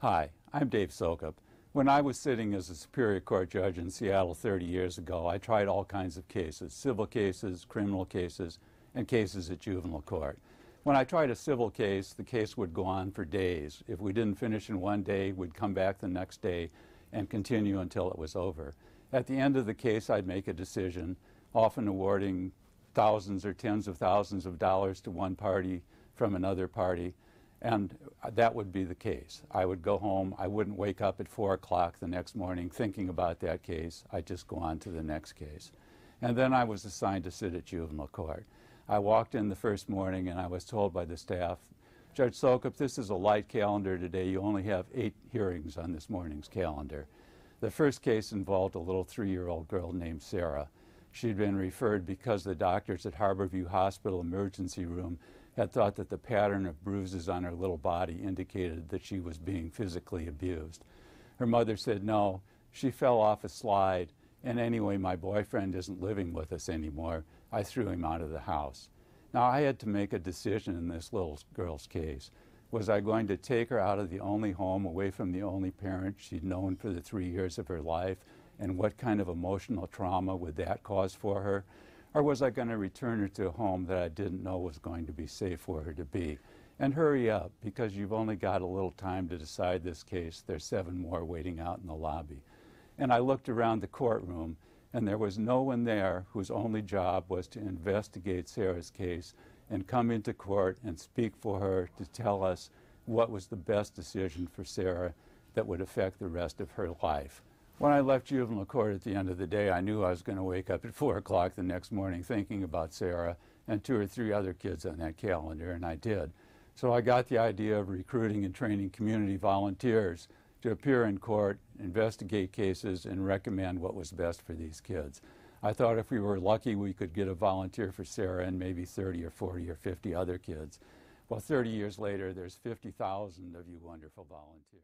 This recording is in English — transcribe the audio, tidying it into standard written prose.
Hi, I'm Dave Soukup. When I was sitting as a Superior Court judge in Seattle 30 years ago, I tried all kinds of cases, civil cases, criminal cases, and cases at juvenile court. When I tried a civil case, the case would go on for days. If we didn't finish in one day, we'd come back the next day and continue until it was over. At the end of the case, I'd make a decision, often awarding thousands or tens of thousands of dollars to one party from another party. And that would be the case. I would go home. I wouldn't wake up at 4 o'clock the next morning thinking about that case. I'd just go on to the next case. And then I was assigned to sit at juvenile court. I walked in the first morning and I was told by the staff, "Judge Soukup, this is a light calendar today. You only have 8 hearings on this morning's calendar." The first case involved a little 3-year-old girl named Sarah. She'd been referred because the doctors at Harborview Hospital emergency room had thought that the pattern of bruises on her little body indicated that she was being physically abused. Her mother said, "No, she fell off a slide, and anyway, my boyfriend isn't living with us anymore. I threw him out of the house." Now, I had to make a decision in this little girl's case. Was I going to take her out of the only home, away from the only parent she'd known for the 3 years of her life, and what kind of emotional trauma would that cause for her? Or was I going to return her to a home that I didn't know was going to be safe for her to be? And hurry up, because you've only got a little time to decide this case. There's 7 more waiting out in the lobby. And I looked around the courtroom, and there was no one there whose only job was to investigate Sarah's case and come into court and speak for her to tell us what was the best decision for Sarah that would affect the rest of her life. When I left juvenile court at the end of the day, I knew I was going to wake up at 4 o'clock the next morning thinking about Sarah and 2 or 3 other kids on that calendar, and I did. So I got the idea of recruiting and training community volunteers to appear in court, investigate cases, and recommend what was best for these kids. I thought if we were lucky, we could get a volunteer for Sarah and maybe 30 or 40 or 50 other kids. Well, 30 years later, there's 50,000 of you wonderful volunteers.